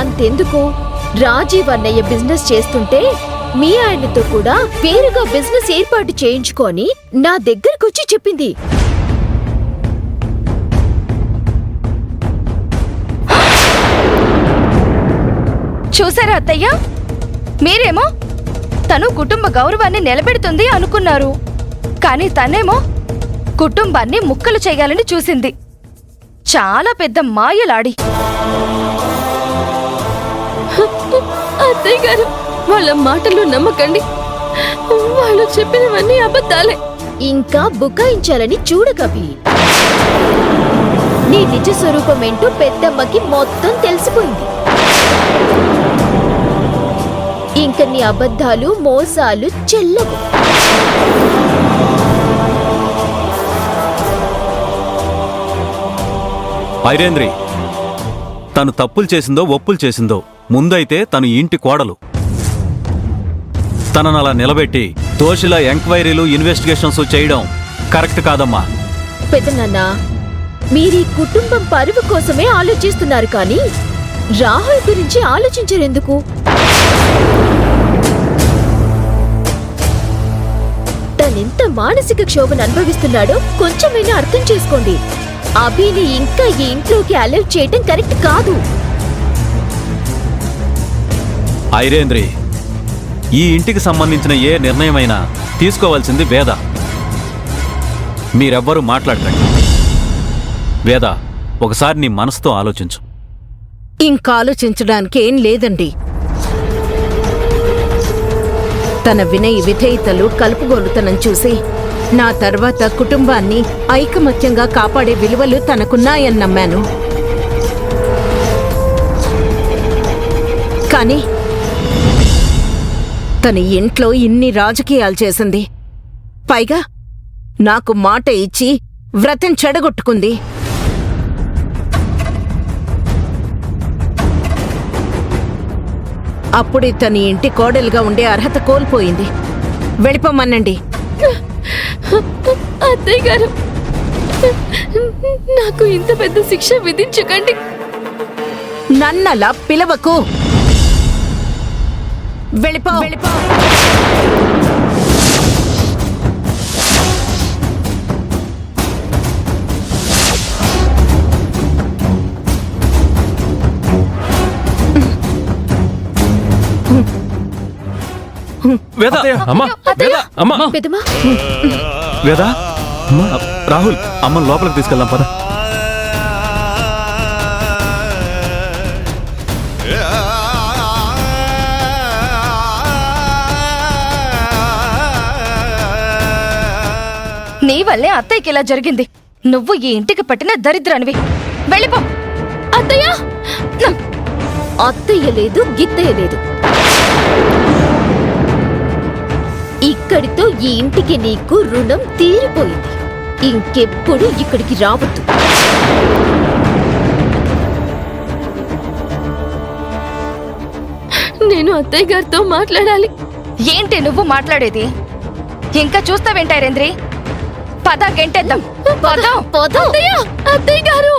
అంతెందుకు, రాజీవ్ అన్నయ్య బిజినెస్ చేస్తుంటే మీ ఆయనతో కూడా వేరుగా బిజినెస్ ఏర్పాటు చేయించుకొని నా దగ్గరకొచ్చి చెప్పింది. చూసారా అత్తయ్య, మీరేమో తను కుటుంబ గౌరవాన్ని నిలబెడుతుంది అనుకున్నారు, కానీ తనేమో కుటుంబాన్ని ముక్కలు చేయాలని చూసింది. చాలా పెద్ద మాయలాడి. అత్తయ్య గారు, వాళ్ళ మాటలు నమ్మకండి. వాళ్ళు చెప్పినవన్నీ అబద్ధాలే. ఇంకా బుకాయించాలని చూడకవి. నీ నిజ స్వరూపమేంటో పెద్దమ్మకి మొత్తం తెలిసిపోయింది. ఇంక నీ అబద్ధాలు మోసాలు చెల్లవు. ఐరేంద్రి, తను తప్పులు చేసిందో ఒప్పులు చేసిందో ముందైతే తను ఇంటి కోడలు. తనను అలా నిలబెట్టి దోషుల ఎంక్వైరీలు ఇన్వెస్టిగేషన్స్ చేయడం కరెక్ట్ కాదమ్మా. పెద్దనాన్న, మీరీ కుటుంబం పరువు కోసమే ఆలోచిస్తున్నారు కానీ రాహుల్ గురించి ఆలోచించరెందుకు? తనెంత మానసిక క్షోభను అనుభవిస్తున్నాడో కొంచెమైనా అర్థం చేసుకోండి. అభిని ఇంకా ఈ ఇంట్లోకి అలౌ చేయటం కరెక్ట్ కాదు. ఐరేంద్రి, ఈ ఇంటికి సంబంధించిన ఏ నిర్ణయమైనా తీసుకోవాల్సింది వేద. మీరెవ్వరూ మాట్లాడకండి. వేద, ఒకసారి నీ మనసుతో ఆలోచించు. ఇంకా ఆలోచించడానికి ఏం లేదండి. తన వినయ విధేయతలు కలుపుగోలుతనం చూసి నా తర్వాత కుటుంబాన్ని ఐకమత్యంగా కాపాడే విలువలు తనకున్నాయని నమ్మాను. కానీ తన ఇంట్లో ఇన్ని రాజకీయాలు చేసింది. పైగా నాకు మాట ఇచ్చి వ్రతం చెడగొట్టుకుంది. అప్పుడే తన ఇంటి కోడలుగా ఉండే అర్హత కోల్పోయింది. వెళ్ళిపోమనండి. అత్తయ్య గారు, నాకు ఇంత పెద్ద శిక్ష విధించకండి. నన్నలా పిలవకు. వెళ్ళిపో. వేద, పెద్దమ్మా, వేద, రాహుల్, అమ్మను లోపలికి తీసుకెళ్దాం పద. నీ వల్లే అత్తయ్యకి ఇలా జరిగింది. నువ్వు ఈ ఇంటికి పట్టిన దరిద్రానివి. వెళ్ళిపో. అత్తయ్య, అత్తయ్య లేదు, గిత్తయ్య లేదు. ఇక్కడితో ఈ ఇంటికి నీకు రుణం తీరిపోయింది. ఇంకెప్పుడు ఇక్కడికి రావద్దు. నేను అత్తయ్య గారితో మాట్లాడాలి. ఏంటి నువ్వు మాట్లాడేది? ఇంకా చూస్తావేంటి ఐరేంద్రి? పద, గెంటేద్దాం. అత్తయ్య గారు